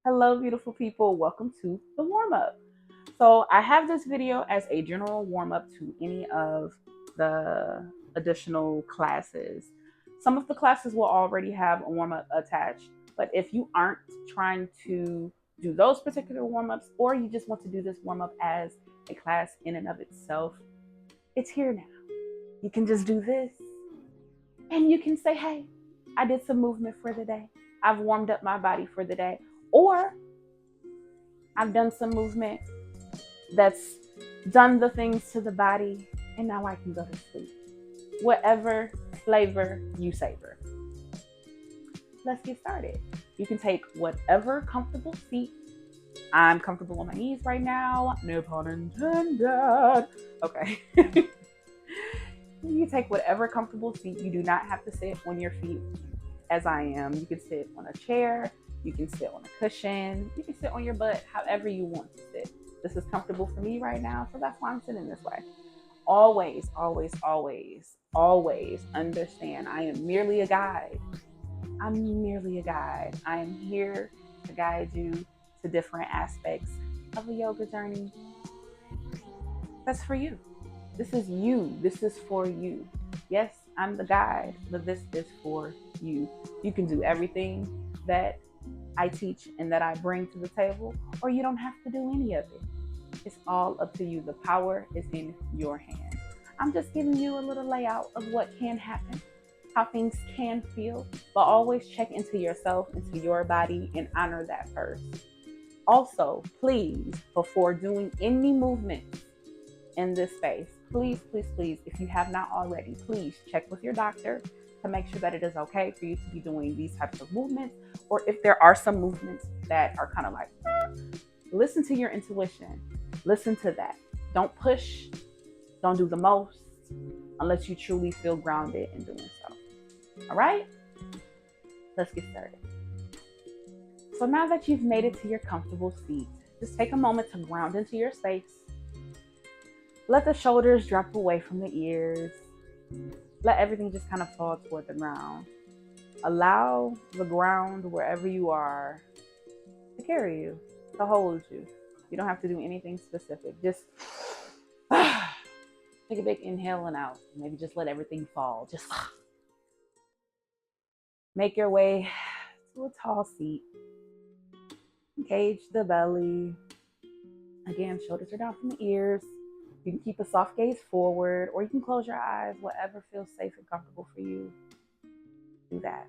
Hello, beautiful people. Welcome to the warm up. So, I have this video as a general warm up to any of the additional classes. Some of the classes will already have a warm up attached, but if you aren't trying to do those particular warm ups or you just want to do this warm up as a class in and of itself, it's here now. You can just do this and you can say, hey, I did some movement for the day. I've warmed up my body for the day. Or I've done some movement that's done the things to the body, and now I can go to sleep. Whatever flavor you savor. Let's get started. You can take whatever comfortable seat. I'm comfortable on my knees right now. No pun intended. Okay. You take whatever comfortable seat. You do not have to sit on your feet as I am. You can sit on a chair. You can sit on a cushion. You can sit on your butt, however you want to sit. This is comfortable for me right now, so that's why I'm sitting this way. Always, always, always, always understand I am merely a guide. I'm merely a guide. I am here to guide you to different aspects of a yoga journey. That's for you. This is you. This is for you. Yes, I'm the guide, but this is for you. You can do everything that I teach and that I bring to the table, or you don't have to do any of it. It's all up to you. The power is in your hands. I'm just giving you a little layout of what can happen, how things can feel, but always check into yourself, into your body, and honor that first. Also, please, before doing any movements in this space, please, please, please, if you have not already, please check with your doctor to make sure that it is okay for you to be doing these types of movements, or if there are some movements that are kind of like, listen to your intuition. Listen to that. Don't push. Don't do the most unless you truly feel grounded in doing so. All right? Let's get started. So now that you've made it to your comfortable seat, just take a moment to ground into your space. Let the shoulders drop away from the ears. Let everything just kind of fall toward the ground. Allow the ground, wherever you are, to carry you, to hold you. You don't have to do anything specific. Just take a big inhale and out. Maybe just let everything fall. Just make your way to a tall seat. Engage the belly. Again, shoulders are down from the ears. You can keep a soft gaze forward, or you can close your eyes, whatever feels safe and comfortable for you. Do that.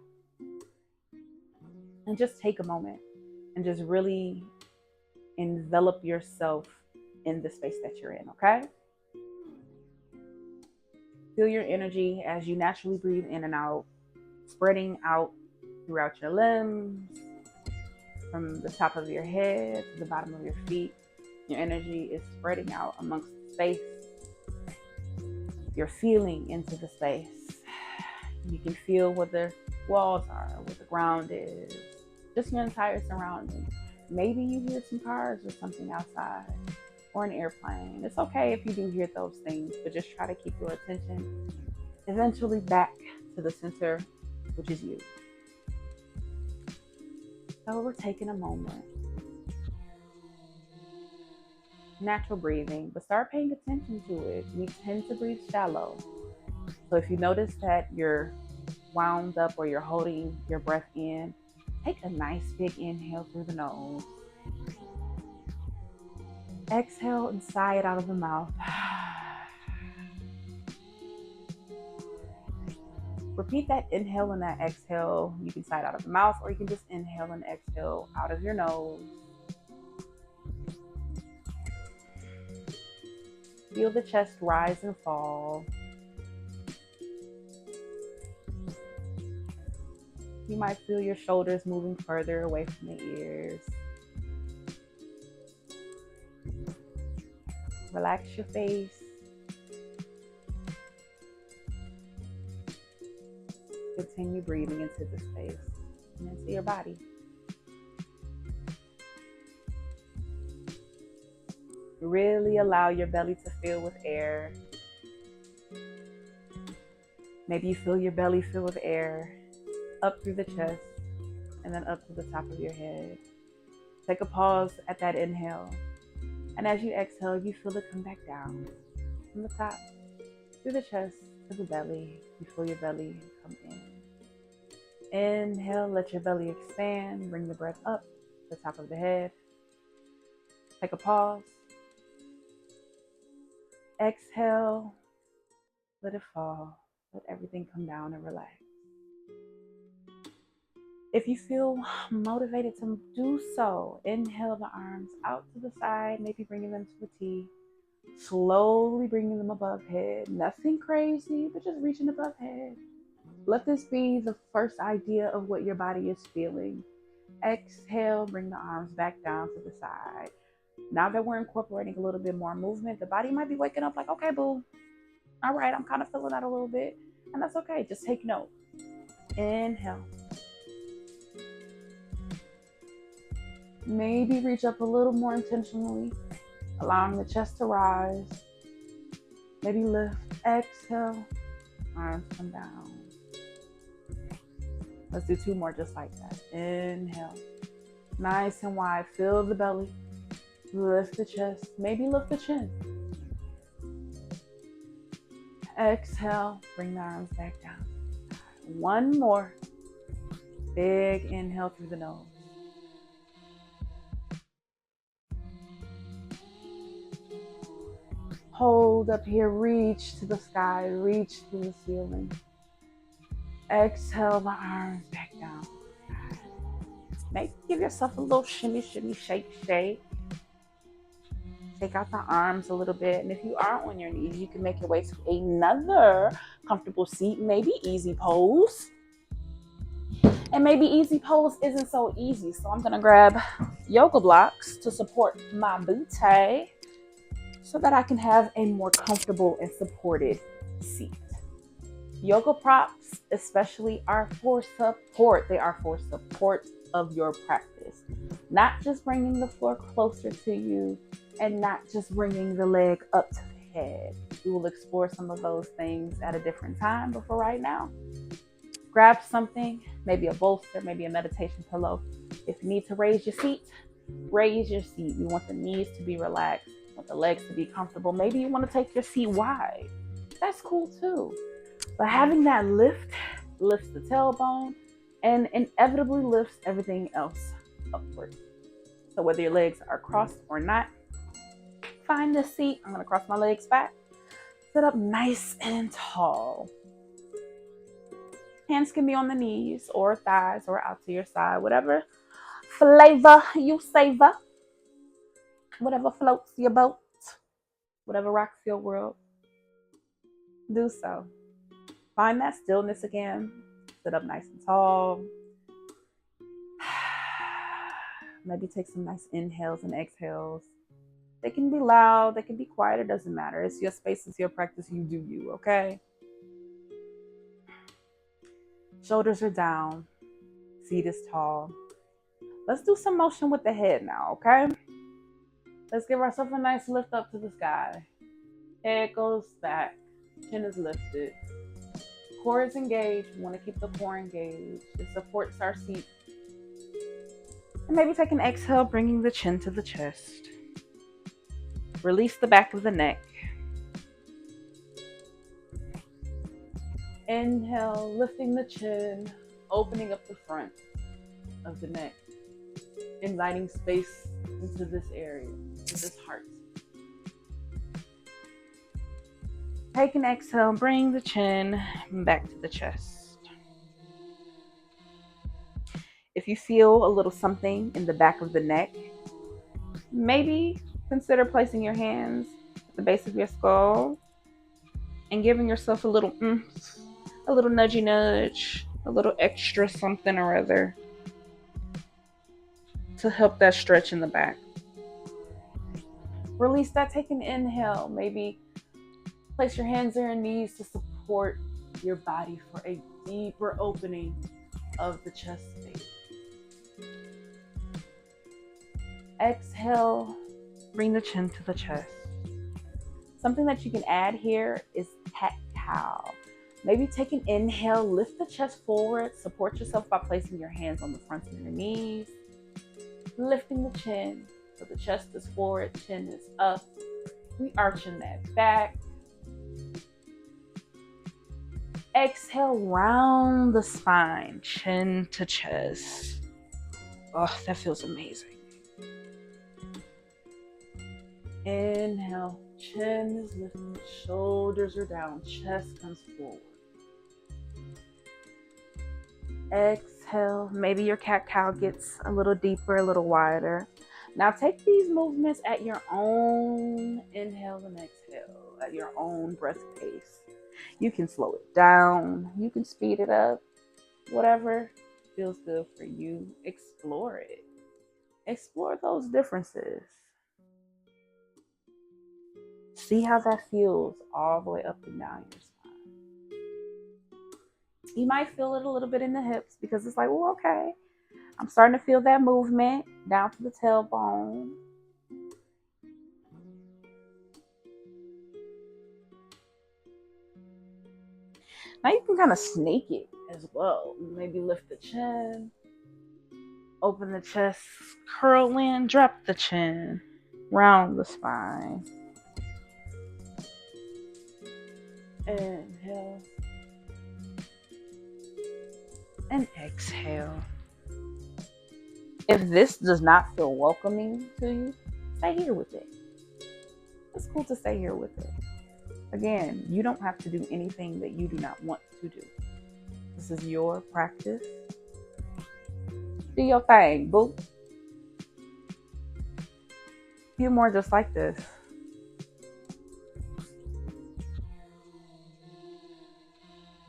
And just take a moment and just really envelop yourself in the space that you're in, okay? Feel your energy as you naturally breathe in and out, spreading out throughout your limbs, from the top of your head to the bottom of your feet. Your energy is spreading out amongst the space. You're feeling into the space. You can feel where the walls are, where the ground is, just your entire surrounding. Maybe you hear some cars or something outside, or an airplane. It's okay if you do hear those things, but just try to keep your attention eventually back to the center, which is you. So we're taking a moment. Natural breathing, but start paying attention to it. We tend to breathe shallow. So if you notice that you're wound up or you're holding your breath in, take a nice big inhale through the nose. Exhale and sigh it out of the mouth. Repeat that inhale and that exhale. You can sigh it out of the mouth, or you can just inhale and exhale out of your nose. Feel the chest rise and fall. You might feel your shoulders moving further away from the ears. Relax your face. Continue breathing into the space and into your body. Really allow your belly to fill with air. Maybe you feel your belly fill with air up through the chest and then up to the top of your head. Take a pause at that inhale. And as you exhale, you feel it come back down from the top, through the chest, to the belly. You feel your belly come in. Inhale, let your belly expand. Bring the breath up to the top of the head. Take a pause. Exhale, let it fall. Let everything come down and relax. If you feel motivated to do so, inhale the arms out to the side, maybe bringing them to a T. Slowly bringing them above head. Nothing crazy, but just reaching above head. Let this be the first idea of what your body is feeling. Exhale, bring the arms back down to the side. Now that we're incorporating a little bit more movement, the body might be waking up like, okay, boo. All right, I'm kind of feeling that a little bit. And that's okay. Just take note. Inhale. Maybe reach up a little more intentionally, allowing the chest to rise. Maybe lift. Exhale. Arms come down. Let's do 2 more just like that. Inhale. Nice and wide. Fill the belly. Lift the chest. Maybe lift the chin. Exhale. Bring the arms back down. 1 more. Big inhale through the nose. Hold up here. Reach to the sky. Reach to the ceiling. Exhale the arms back down. Maybe give yourself a little shimmy, shimmy, shake, shake. Take out the arms a little bit. And if you are on your knees, you can make your way to another comfortable seat. Maybe easy pose. And maybe easy pose isn't so easy. So I'm going to grab yoga blocks to support my booty so that I can have a more comfortable and supported seat. Yoga props especially are for support. They are for support of your practice. Not just bringing the floor closer to you and not just bringing the leg up to the head. We will explore some of those things at a different time, but for right now, grab something, maybe a bolster, maybe a meditation pillow. If you need to raise your seat, raise your seat. You want the knees to be relaxed, you want the legs to be comfortable. Maybe you want to take your seat wide. That's cool too. But having that lift lifts the tailbone and inevitably lifts everything else upward. So whether your legs are crossed or not, find the seat. I'm going to cross my legs back. Sit up nice and tall. Hands can be on the knees or thighs or out to your side. Whatever flavor you savor. Whatever floats your boat. Whatever rocks your world. Do so. Find that stillness again. Sit up nice and tall. Maybe take some nice inhales and exhales. They can be loud, they can be quiet, it doesn't matter. It's your space, it's your practice, you do you, okay? Shoulders are down, seat is tall. Let's do some motion with the head now, okay? Let's give ourselves a nice lift up to the sky. Head goes back, chin is lifted. Core is engaged. We want to keep the core engaged. It supports our seat. And maybe take an exhale, bringing the chin to the chest. Release the back of the neck. Inhale, lifting the chin, opening up the front of the neck, inviting space into this area, into this heart. Take an exhale, bring the chin back to the chest. If you feel a little something in the back of the neck, maybe consider placing your hands at the base of your skull and giving yourself a little nudgy nudge, a little extra something or other to help that stretch in the back. Release that, take an inhale, maybe place your hands on your knees to support your body for a deeper opening of the chest space. Exhale, bring the chin to the chest. Something that you can add here is cat-cow. Maybe take an inhale, lift the chest forward, support yourself by placing your hands on the front of your knees. Lifting the chin. So the chest is forward, chin is up. We arching that back. Exhale, round the spine, chin to chest. Oh, that feels amazing. Inhale, chin is lifted, shoulders are down, chest comes forward. Exhale, maybe your cat-cow gets a little deeper, a little wider. Now take these movements at your own inhale and exhale, at your own breath pace. You can slow it down, you can speed it up, whatever feels good for you. Explore it. Explore those differences. See how that feels all the way up and down your spine. You might feel it a little bit in the hips because it's like, oh, okay, I'm starting to feel that movement down to the tailbone. Now you can kind of snake it as well. Maybe lift the chin, open the chest, curl in, drop the chin, round the spine. Inhale and exhale. If this does not feel welcoming to you, stay here with it. It's cool to stay here with it. Again, you don't have to do anything that you do not want to do. This is your practice. Do your thing, boo. A few more just like this.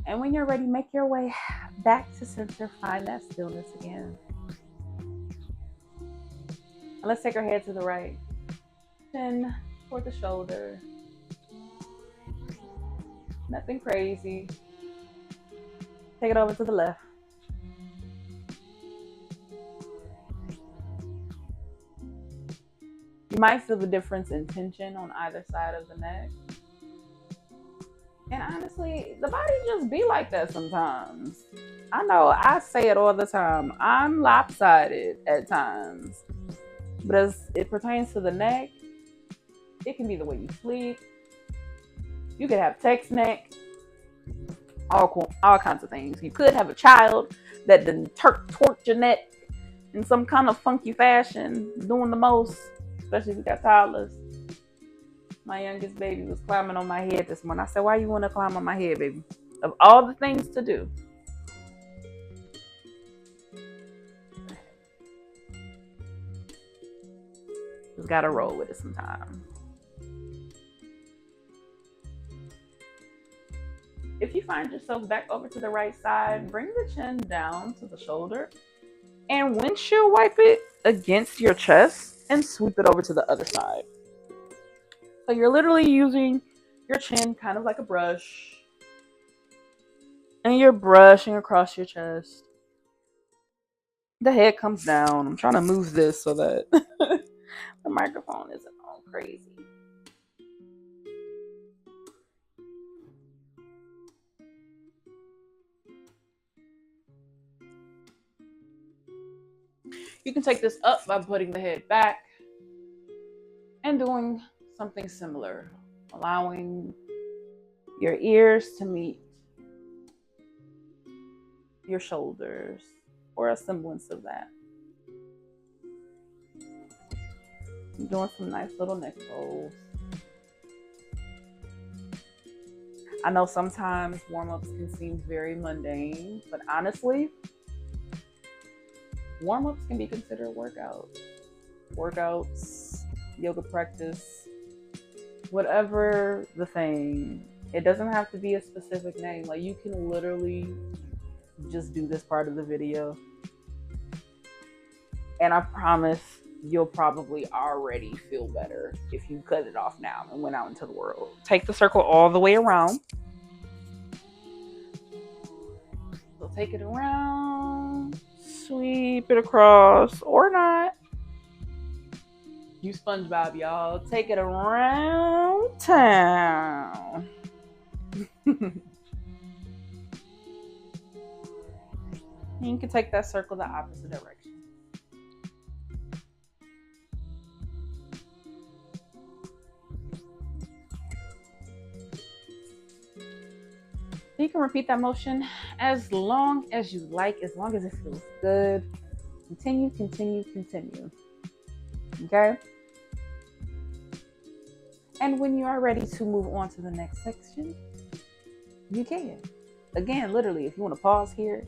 And when you're ready, make your way back to center. Find that stillness again. And let's take our head to the right. Chin toward the shoulder. Nothing crazy. Take it over to the left. You might feel the difference in tension on either side of the neck. And honestly, the body just be like that sometimes. I know I say it all the time. I'm lopsided at times. But as it pertains to the neck, it can be the way you sleep. You could have text neck, all kinds of things. You could have a child that done torqued your neck in some kind of funky fashion, doing the most, especially if you got toddlers. My youngest baby was climbing on my head this morning. I said, why you want to climb on my head, baby? Of all the things to do. Just got to roll with it sometimes. If you find yourself back over to the right side, bring the chin down to the shoulder and windshield wipe it against your chest and sweep it over to the other side. So you're literally using your chin kind of like a brush, and you're brushing across your chest. The head comes down. I'm trying to move this so that the microphone isn't all crazy. You can take this up by putting the head back and doing something similar, allowing your ears to meet your shoulders or a semblance of that. I'm doing some nice little neck folds. I know sometimes warm-ups can seem very mundane, but honestly, warm-ups can be considered workouts. Workouts, yoga practice, whatever the thing. It doesn't have to be a specific name. Like, you can literally just do this part of the video, and I promise you'll probably already feel better if you cut it off now and went out into the world. Take the circle all the way around. So take it around, sweep it across, or not. You SpongeBob, y'all. Take it around town. You can take that circle the opposite direction. You can repeat that motion as long as you like, as long as it feels good. Continue, continue, continue. Okay? And when you are ready to move on to the next section, you can. Again, literally, if you want to pause here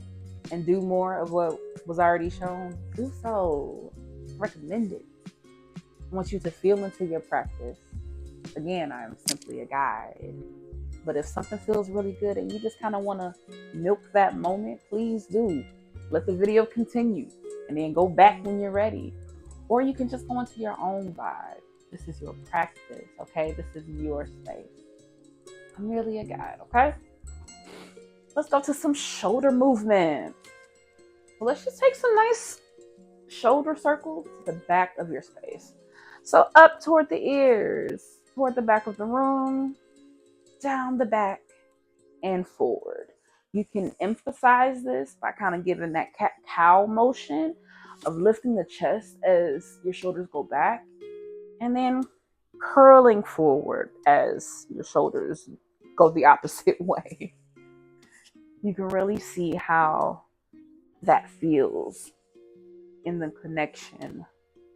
and do more of what was already shown, do so. Recommend it. I want you to feel into your practice. Again, I'm simply a guide. But if something feels really good and you just kind of want to milk that moment, please do. Let the video continue and then go back when you're ready. Or you can just go into your own vibe. This is your practice, okay? This is your space. I'm merely a guide, okay? Let's go to some shoulder movement. So let's just take some nice shoulder circles to the back of your space. So up toward the ears, toward the back of the room, down the back, and forward. You can emphasize this by kind of giving that cat-cow motion of lifting the chest as your shoulders go back, and then curling forward as your shoulders go the opposite way. You can really see how that feels in the connection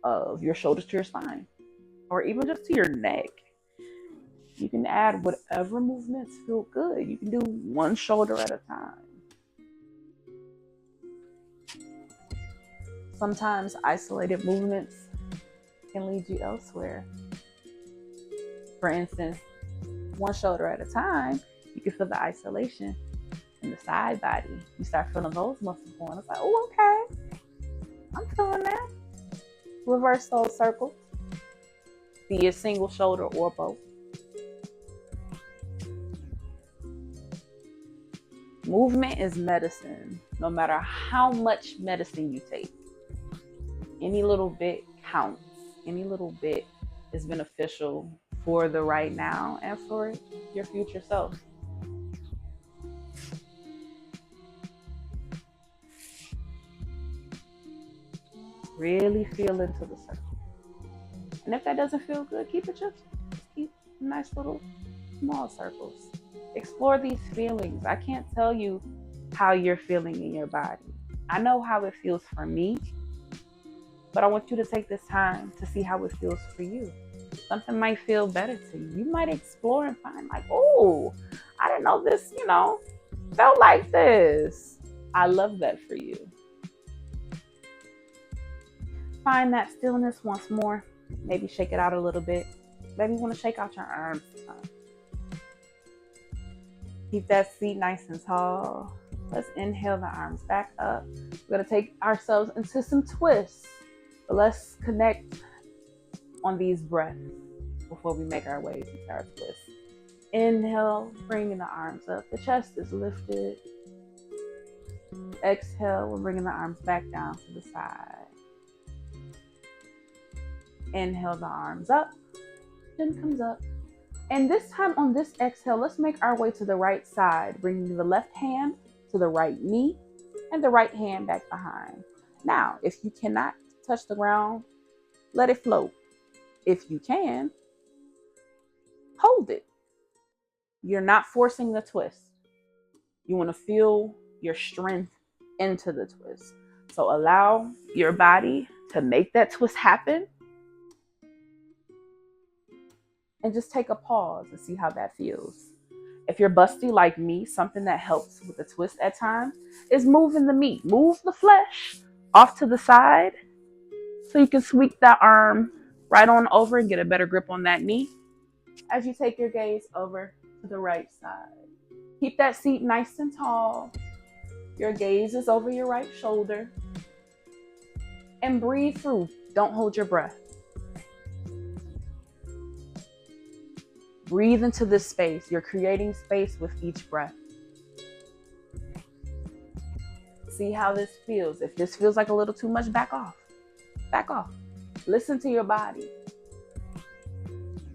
of your shoulders to your spine, or even just to your neck. You can add whatever movements feel good. You can do one shoulder at a time. Sometimes isolated movements can lead you elsewhere. For instance, one shoulder at a time, you can feel the isolation in the side body. You start feeling those muscles going. It's like, oh, okay, I'm feeling that. Reverse those circles, be it single shoulder or both. Movement is medicine, no matter how much medicine you take. Any little bit counts. Any little bit is beneficial for the right now and for your future self. Really feel into the circle. And if that doesn't feel good, keep it just keep nice little small circles. Explore these feelings. I can't tell you how you're feeling in your body. I know how it feels for me, but I want you to take this time to see how it feels for you. Something might feel better to you. You might explore and find like, oh, I didn't know this, felt like this. I love that for you. Find that stillness once more. Maybe shake it out a little bit. Maybe you want to shake out your arms. Keep that seat nice and tall. Let's inhale the arms back up. We're going to take ourselves into some twists. But let's connect on these breaths before we make our way into our twist. Inhale, bringing the arms up. The chest is lifted. Exhale, we're bringing the arms back down to the side. Inhale the arms up, chin comes up. And this time on this exhale, let's make our way to the right side, bringing the left hand to the right knee and the right hand back behind. Now, if you cannot touch the ground, let it float. If you can, hold it. You're not forcing the twist. You want to feel your strength into the twist. So allow your body to make that twist happen. And just take a pause and see how that feels. If you're busty like me, something that helps with the twist at times is moving the meat. Move the flesh off to the side so you can sweep that arm right on over and get a better grip on that knee as you take your gaze over to the right side. Keep that seat nice and tall. Your gaze is over your right shoulder. And breathe through. Don't hold your breath. Breathe into this space. You're creating space with each breath. See how this feels. If this feels like a little too much, back off. Back off. Listen to your body.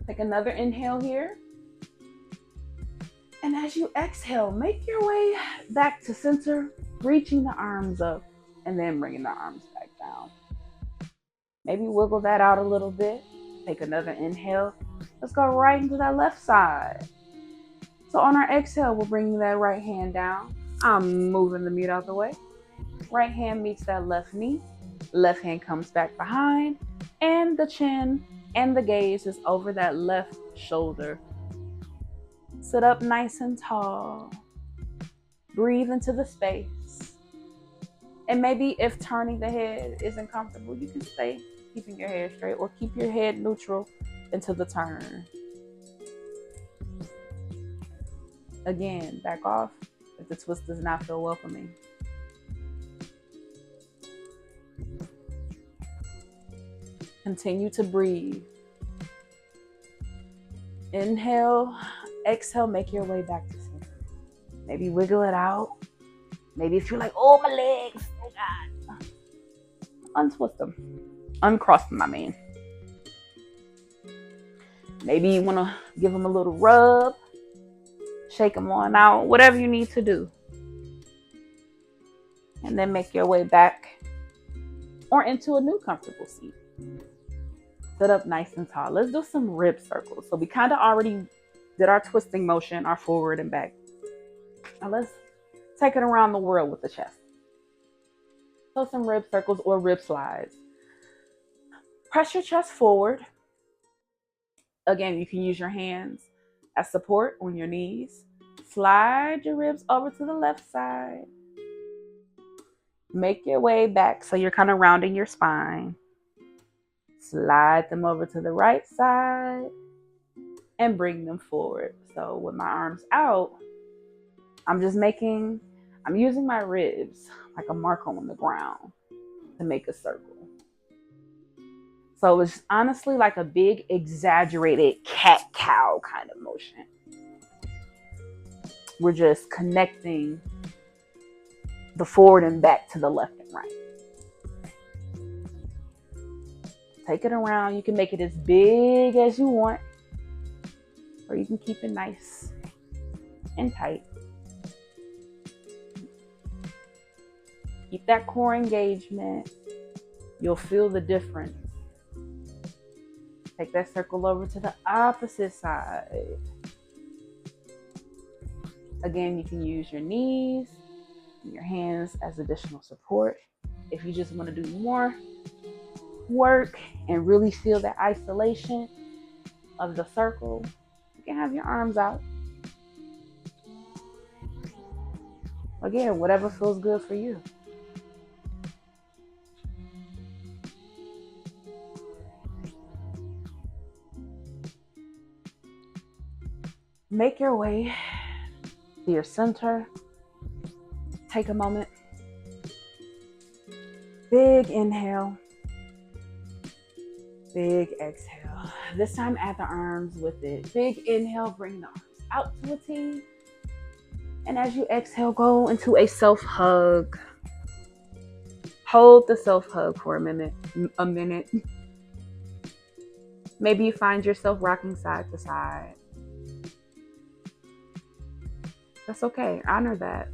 Take another inhale here. And as you exhale, make your way back to center, reaching the arms up and then bringing the arms back down. Maybe wiggle that out a little bit. Take another inhale. Let's go right into that left side. So on our exhale, we'll bring that right hand down. I'm moving the mute out the way. Right hand meets that left knee. Left hand comes back behind. And the chin and the gaze is over that left shoulder. Sit up nice and tall. Breathe into the space. And maybe if turning the head isn't comfortable, you can stay keeping your head straight or keep your head neutral into the turn. Again, back off if the twist does not feel welcoming. Continue to breathe. Inhale, exhale, make your way back to center. Maybe wiggle it out. Maybe if you're like, oh, my legs, oh God. Untwist them. Uncross them, I mean. Maybe you want to give them a little rub. Shake them on out. Whatever you need to do. And then make your way back or into a new comfortable seat. Sit up nice and tall. Let's do some rib circles. So we kind of already did our twisting motion, our forward and back. Now let's take it around the world with the chest. So some rib circles or rib slides. Press your chest forward. Again, you can use your hands as support on your knees. Slide your ribs over to the left side. Make your way back so you're kind of rounding your spine. Slide them over to the right side and bring them forward. So with my arms out, I'm using my ribs like a mark on the ground to make a circle. So it's honestly like a big exaggerated cat-cow kind of motion. We're just connecting the forward and back to the left and right. Take it around. You can make it as big as you want, or you can keep it nice and tight. Keep that core engagement. You'll feel the difference. Take that circle over to the opposite side. Again, you can use your knees and your hands as additional support. If you just want to do more work and really feel that isolation of the circle, you can have your arms out. Again, whatever feels good for you. Make your way to your center. Take a moment. Big inhale. Big exhale. This time add the arms with it. Big inhale, bring the arms out to a T. And as you exhale, go into a self-hug. Hold the self-hug for a minute. Maybe you find yourself rocking side to side. That's okay. Honor that.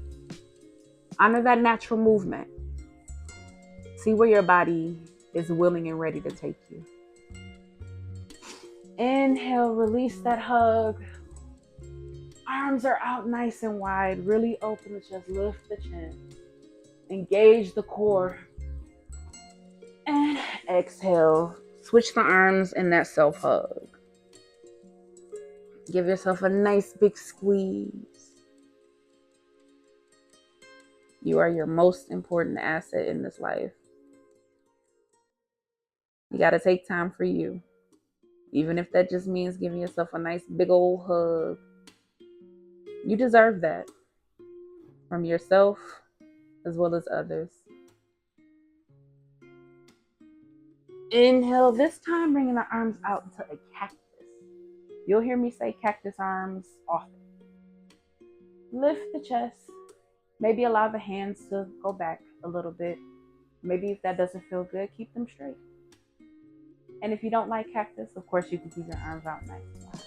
Honor that natural movement. See where your body is willing and ready to take you. Inhale, release that hug. Arms are out nice and wide. Really open the chest, lift the chin. Engage the core. And exhale. Switch the arms in that self-hug. Give yourself a nice big squeeze. You are your most important asset in this life. You got to take time for you. Even if that just means giving yourself a nice big old hug. You deserve that from yourself as well as others. Inhale, this time bringing the arms out into a cactus. You'll hear me say cactus arms often. Lift the chest. Maybe allow the hands to go back a little bit. Maybe if that doesn't feel good, keep them straight. And if you don't like cactus, of course you can keep your arms out nice and wide.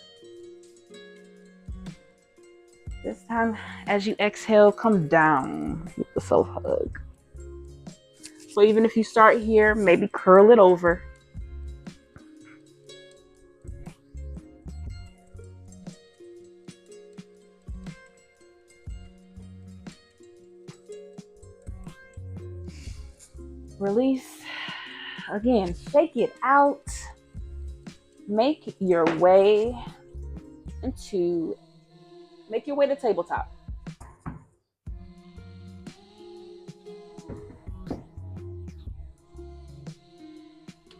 This time, as you exhale, come down with the self-hug. So even if you start here, maybe curl it over. Release. Again, shake it out. Make your way to tabletop.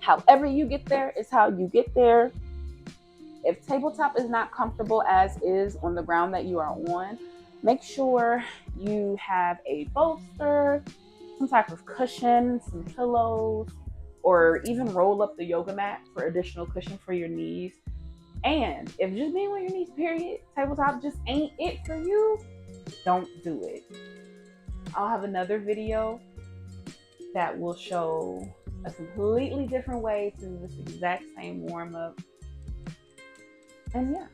However you get there is how you get there. If tabletop is not comfortable as is on the ground that you are on, make sure you have a bolster, some type of cushion, some pillows, or even roll up the yoga mat for additional cushion for your knees. And if just being on your knees, period, tabletop just ain't it for you, don't do it. I'll have another video that will show a completely different way to do this exact same warm-up. And yeah,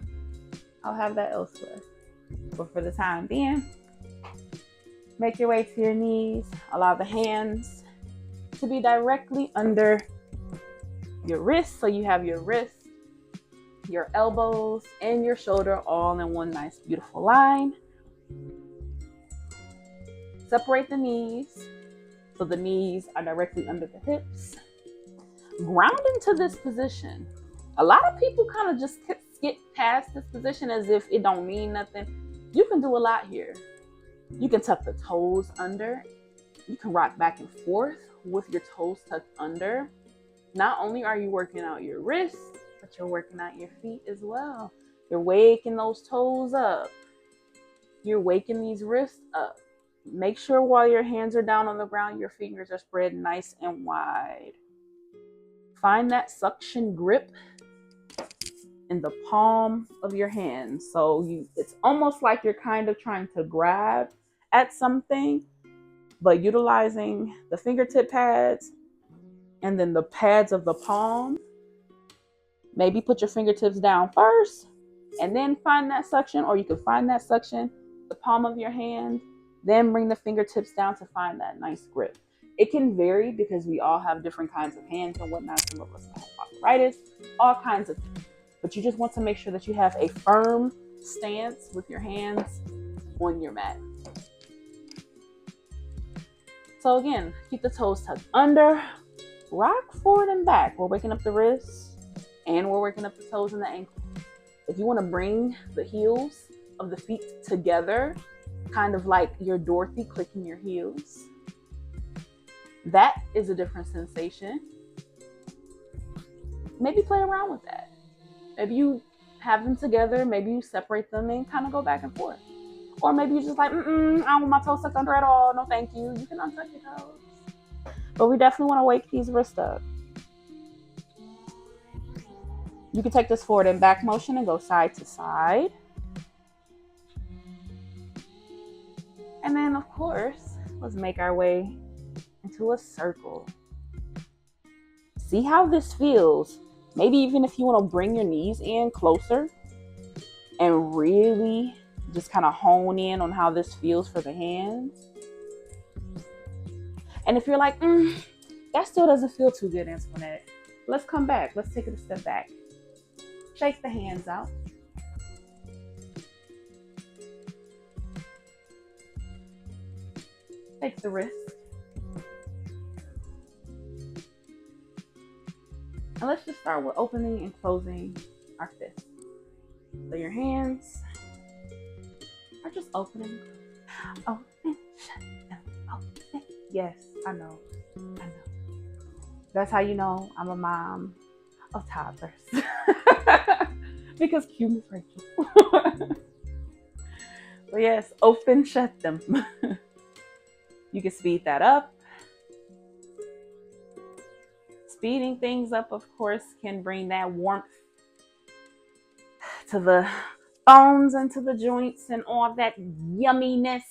I'll have that elsewhere. But for the time being, make your way to your knees. Allow the hands to be directly under your wrists. So you have your wrists, your elbows, and your shoulder all in one nice, beautiful line. Separate the knees. So the knees are directly under the hips. Ground into this position. A lot of people kind of just skip past this position as if it don't mean nothing. You can do a lot here. You can tuck the toes under. You can rock back and forth with your toes tucked under. Not only are you working out your wrists, but you're working out your feet as well. You're waking those toes up. You're waking these wrists up. Make sure while your hands are down on the ground, your fingers are spread nice and wide. Find that suction grip in the palm of your hand. So it's almost like you're kind of trying to grab at something, but utilizing the fingertip pads and then the pads of the palm. Maybe put your fingertips down first and then find that suction, or you can find that suction, the palm of your hand, then bring the fingertips down to find that nice grip. It can vary because we all have different kinds of hands and whatnot. Some of us have arthritis, all kinds of things. But you just want to make sure that you have a firm stance with your hands on your mat. So again, keep the toes tucked under, rock forward and back. We're waking up the wrists and we're waking up the toes and the ankles. If you want to bring the heels of the feet together, kind of like you're Dorothy clicking your heels, that is a different sensation. Maybe play around with that. Maybe you have them together, maybe you separate them and kind of go back and forth. Or maybe you're just like, I don't want my toes tucked under at all. No, thank you. You can untuck your toes. But we definitely want to wake these wrists up. You can take this forward and back motion and go side to side. And then, of course, let's make our way into a circle. See how this feels. Maybe even if you want to bring your knees in closer and really just kind of hone in on how this feels for the hands. And if you're like, that still doesn't feel too good, Antoinette, let's come back. Let's take it a step back. Shake the hands out. Take the wrist. And let's just start with opening and closing our fists. So your hands are just opening. Open, shut them, open. Yes, I know. That's how you know I'm a mom of toddlers. Because cue Miss Rachel. But yes, open, shut them. You can speed that up. Speeding things up, of course, can bring that warmth to the bones and to the joints and all that yumminess.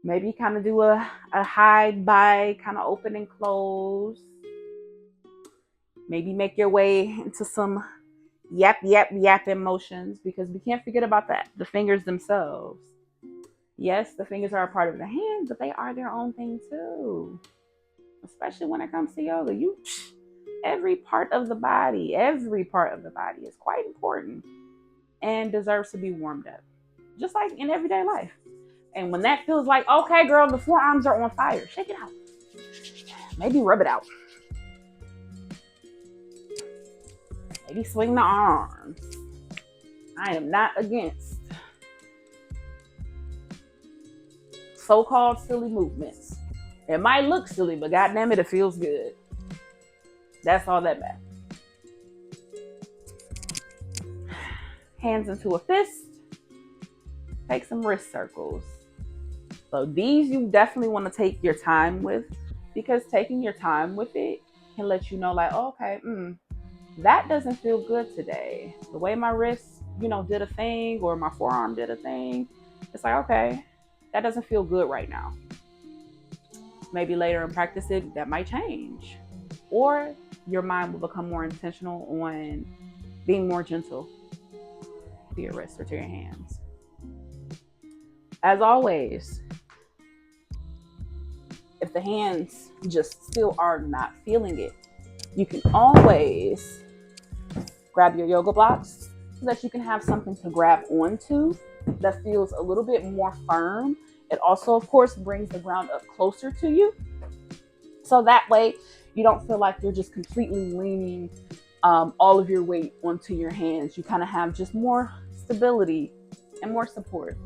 Maybe kind of do a hide by kind of open and close. Maybe make your way into some yap emotions, because we can't forget about that. The fingers themselves. Yes, the fingers are a part of the hand, but they are their own thing too. Especially when it comes to yoga. Every part of the body is quite important and deserves to be warmed up. Just like in everyday life. And when that feels like, okay, girl, the forearms are on fire, shake it out. Maybe rub it out. Maybe swing the arms. I am not against so-called silly movements. It might look silly, but goddamn it feels good. That's all that matters. Hands into a fist. Take some wrist circles. So these you definitely want to take your time with, because taking your time with it can let you know, like, oh, okay, that doesn't feel good today. The way my wrist, did a thing, or my forearm did a thing. It's like, okay, that doesn't feel good right now. Maybe later in practice that might change. Or your mind will become more intentional on being more gentle to your wrists or to your hands. As always, if the hands just still are not feeling it, you can always grab your yoga blocks so that you can have something to grab onto that feels a little bit more firm. It also, of course, brings the ground up closer to you. So that way you don't feel like you're just completely leaning all of your weight onto your hands. You kind of have just more stability and more support.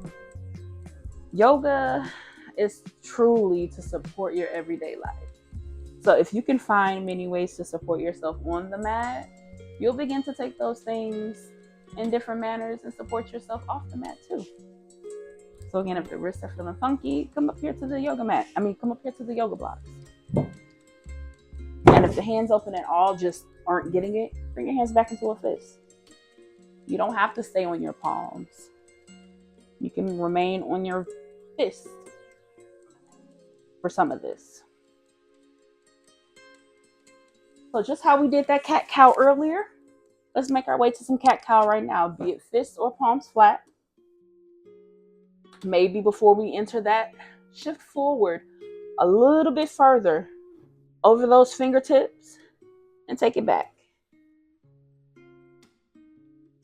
Yoga is truly to support your everyday life. So if you can find many ways to support yourself on the mat, you'll begin to take those things in different manners and support yourself off the mat too. So again, if the wrists are feeling funky, come up here to the yoga mat. Come up here to the yoga blocks. And if the hands open at all just aren't getting it, bring your hands back into a fist. You don't have to stay on your palms. You can remain on your fist for some of this. So just how we did that cat-cow earlier, let's make our way to some cat-cow right now, be it fists or palms flat. Maybe before we enter that, shift forward a little bit further over those fingertips and take it back.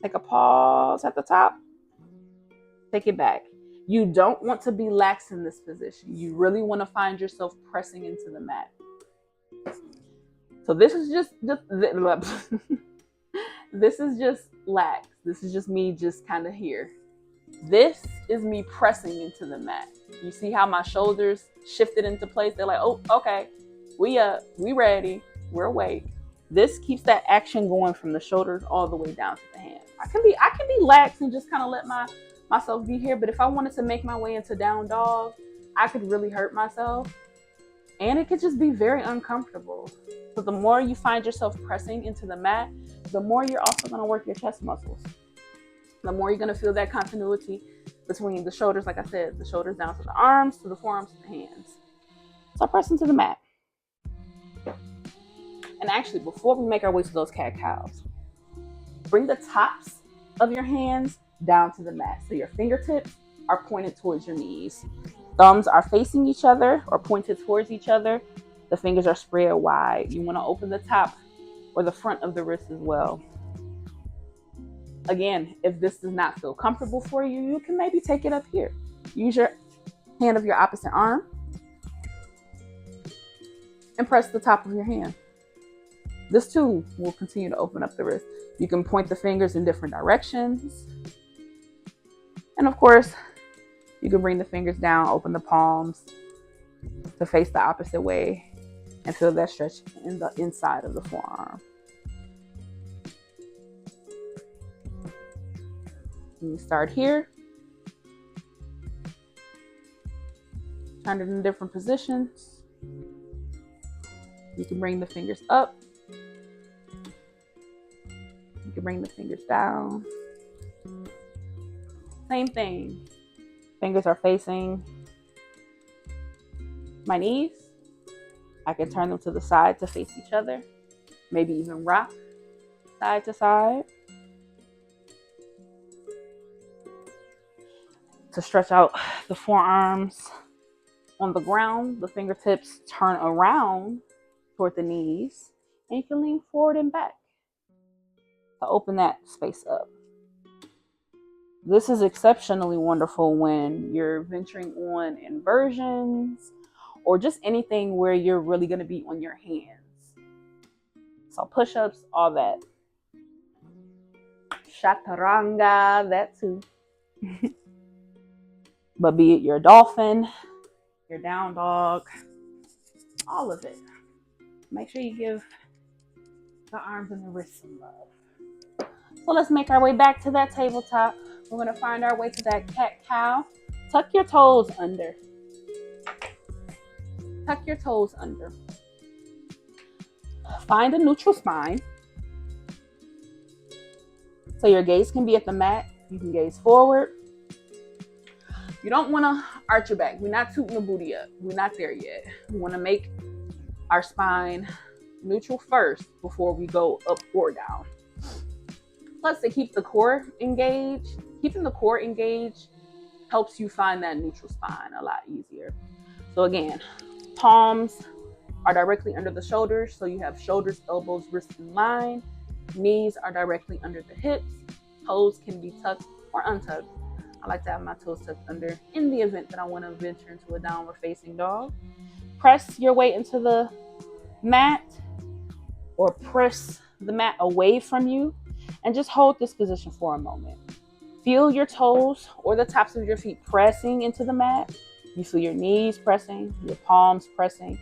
Take a pause at the top. Take it back. You don't want to be lax in this position. You really want to find yourself pressing into the mat. So this is just this is just lax. This is just me just kind of here. This is me pressing into the mat. You see how my shoulders shifted into place? They're like, oh, okay, we ready, we're awake. This keeps that action going from the shoulders all the way down to the hands. I can be lax and just kind of let myself be here. But if I wanted to make my way into down dog, I could really hurt myself. And it could just be very uncomfortable. So the more you find yourself pressing into the mat, the more you're also going to work your chest muscles. The more you're going to feel that continuity between the shoulders, like I said, the shoulders down to the arms, to the forearms, to the hands. So press into the mat. And actually, before we make our way to those cat-cows, bring the tops of your hands down to the mat. So your fingertips are pointed towards your knees. Thumbs are facing each other or pointed towards each other. The fingers are spread wide. You want to open the top or the front of the wrist as well. Again, if this does not feel comfortable for you, you can maybe take it up here. Use your hand of your opposite arm and press the top of your hand. This too will continue to open up the wrist. You can point the fingers in different directions. And of course, you can bring the fingers down, open the palms to face the opposite way and feel that stretch in the inside of the forearm. You start here. Turn it in different positions. You can bring the fingers up. You can bring the fingers down. Same thing. Fingers are facing my knees. I can turn them to the side to face each other. Maybe even rock side to side. To stretch out the forearms on the ground, the fingertips turn around toward the knees, and you can lean forward and back to open that space up. This is exceptionally wonderful when you're venturing on inversions or just anything where you're really going to be on your hands. So push-ups, all that. Chaturanga, that too. But be it your dolphin, your down dog, all of it. Make sure you give the arms and the wrists some love. So let's make our way back to that tabletop. We're going to find our way to that cat-cow. Tuck your toes under. Tuck your toes under. Find a neutral spine. So your gaze can be at the mat. You can gaze forward. You don't want to arch your back. We're not tooting the booty up. We're not there yet. We want to make our spine neutral first before we go up or down. Plus, to keep the core engaged, keeping the core engaged helps you find that neutral spine a lot easier. So again, palms are directly under the shoulders. So you have shoulders, elbows, wrists in line. Knees are directly under the hips. Toes can be tucked or untucked. I like to have my toes tucked under in the event that I want to venture into a downward facing dog. Press your way into the mat or press the mat away from you and just hold this position for a moment. Feel your toes or the tops of your feet pressing into the mat. You feel your knees pressing, your palms pressing.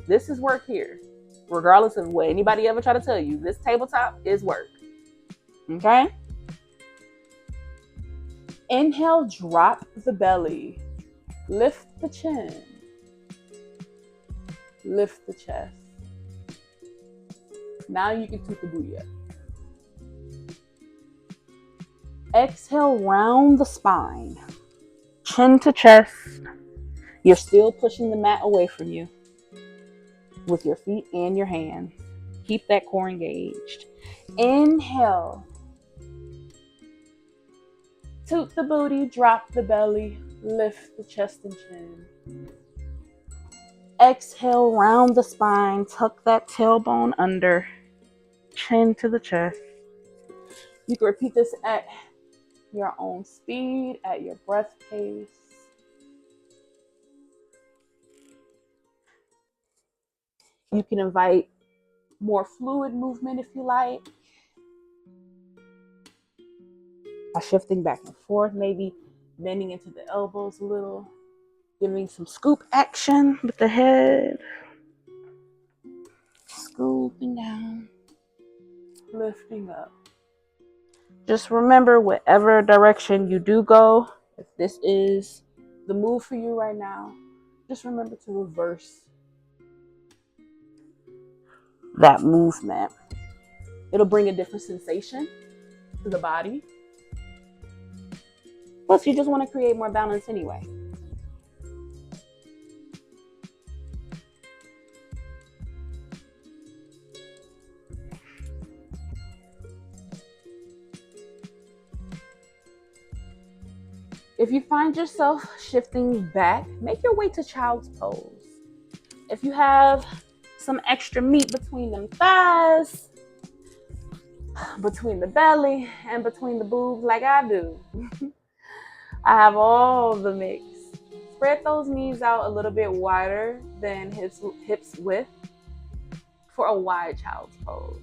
This is work here. Regardless of what anybody ever try to tell you, this tabletop is work. Okay? Inhale, drop the belly. Lift the chin. Lift the chest. Now you can toot the booty up. Exhale, round the spine. Chin to chest. You're still pushing the mat away from you with your feet and your hands. Keep that core engaged. Inhale. Toot the booty, drop the belly, lift the chest and chin. Exhale, round the spine, tuck that tailbone under, chin to the chest. You can repeat this at your own speed, at your breath pace. You can invite more fluid movement if you like. By shifting back and forth, maybe bending into the elbows a little, giving some scoop action with the head. Scooping down, lifting up. Just remember, whatever direction you do go, if this is the move for you right now, just remember to reverse that movement. It'll bring a different sensation to the body. Plus, you just want to create more balance anyway. If you find yourself shifting back, make your way to child's pose. If you have some extra meat between them thighs, between the belly, and between the boobs like I do, I have all the mix. Spread those knees out a little bit wider than hips width for a wide child's pose.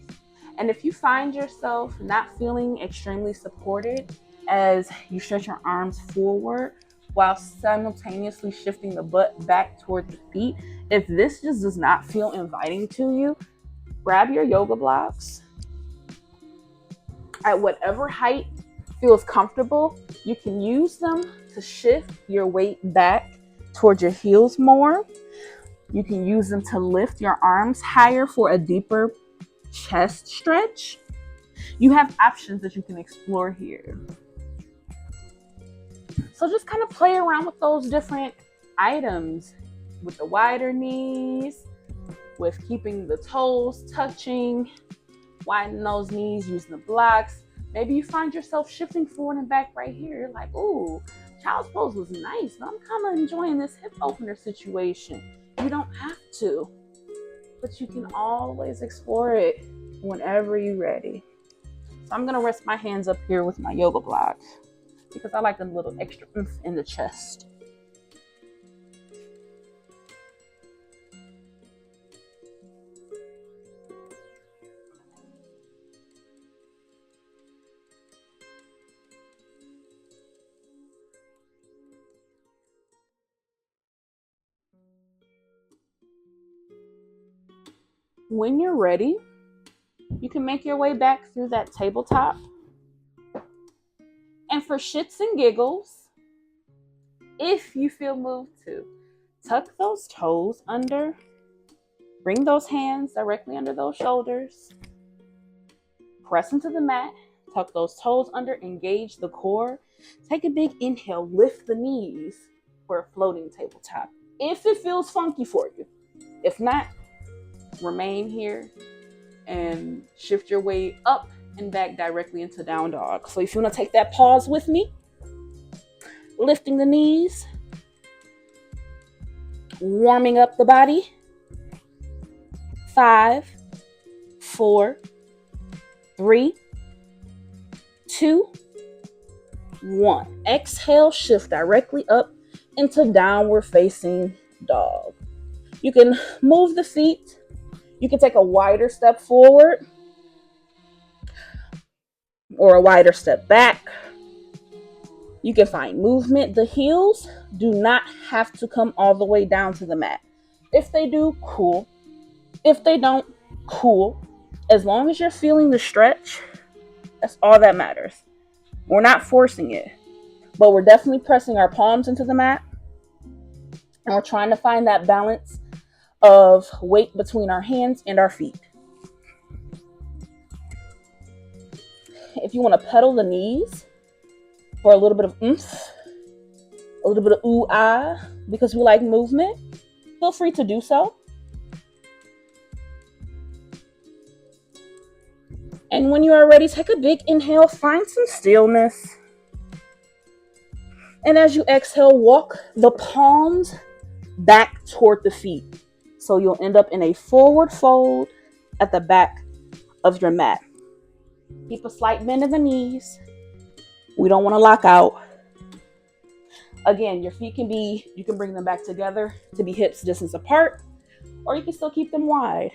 And if you find yourself not feeling extremely supported as you stretch your arms forward while simultaneously shifting the butt back toward the feet, if this just does not feel inviting to you, grab your yoga blocks at whatever height feels comfortable. You can use them to shift your weight back towards your heels more. You can use them to lift your arms higher for a deeper chest stretch. You have options that you can explore here. So just kind of play around with those different items, with the wider knees, with keeping the toes touching, widen those knees, using the blocks. Maybe you find yourself shifting forward and back right here. You're like, ooh, child's pose was nice, but I'm kind of enjoying this hip opener situation. You don't have to, but you can always explore it whenever you're ready. So I'm gonna rest my hands up here with my yoga block. because I like a little extra oomph in the chest. When you're ready, you can make your way back through that tabletop. And for shits and giggles, if you feel moved to, tuck those toes under, bring those hands directly under those shoulders, press into the mat, tuck those toes under, engage the core. Take a big inhale, lift the knees for a floating tabletop. If it feels funky for you. If not, remain here and shift your weight up and back directly into down dog. So if you want to take that pause with me, lifting the knees, warming up the body. 5, 4, 3, 2, 1. Exhale, shift directly up into downward facing dog. You can move the feet. You can take a wider step forward or a wider step back. You can find movement. The heels do not have to come all the way down to the mat. If they do, cool. If they don't, cool. As long as you're feeling the stretch, that's all that matters. We're not forcing it, but we're definitely pressing our palms into the mat. And we're trying to find that balance of weight between our hands and our feet. If you want to pedal the knees for a little bit of oomph, a little bit of ooh-ah, because we like movement, feel free to do so. And when you are ready, take a big inhale, find some stillness. And as you exhale, walk the palms back toward the feet. So you'll end up in a forward fold at the back of your mat. Keep a slight bend in the knees. We don't want to lock out. Again, your feet you can bring them back together to be hips distance apart, or you can still keep them wide.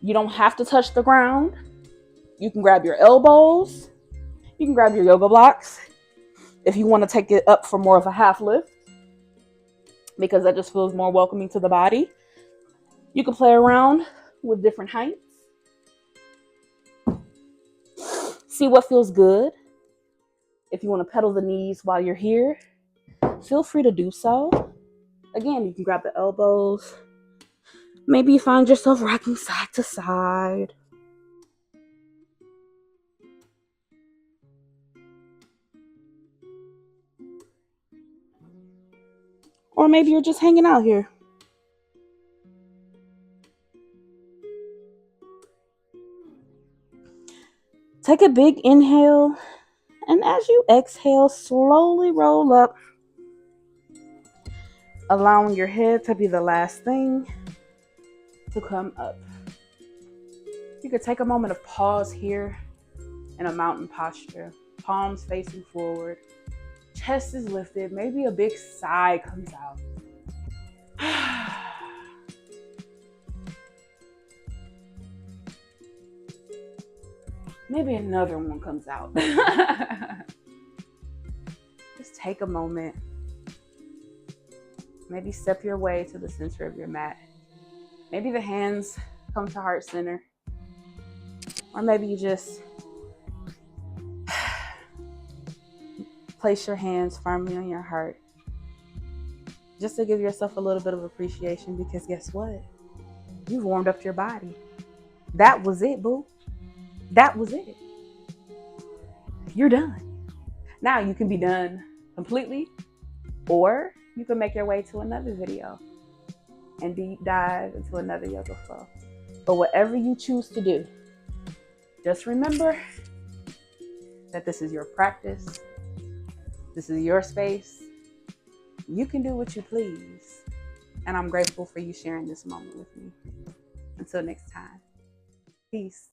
You don't have to touch the ground. You can grab your elbows. You can grab your yoga blocks if you want to take it up for more of a half lift, because that just feels more welcoming to the body. You can play around with different heights. See what feels good. If you want to pedal the knees while you're here, feel free to do so. Again, you can grab the elbows. Maybe you find yourself rocking side to side. Or maybe you're just hanging out here. Take a big inhale, and as you exhale, slowly roll up, allowing your head to be the last thing to come up. You could take a moment of pause here in a mountain posture, palms facing forward, chest is lifted, maybe a big sigh comes out. Maybe another one comes out. Just take a moment. Maybe step your way to the center of your mat. Maybe the hands come to heart center. Or maybe you just place your hands firmly on your heart. Just to give yourself a little bit of appreciation, because guess what? You've warmed up your body. That was it, boo. That was it. You're done. Now you can be done completely, or you can make your way to another video and deep dive into another yoga flow. But whatever you choose to do, just remember that this is your practice. This is your space. You can do what you please. And I'm grateful for you sharing this moment with me. Until next time, peace.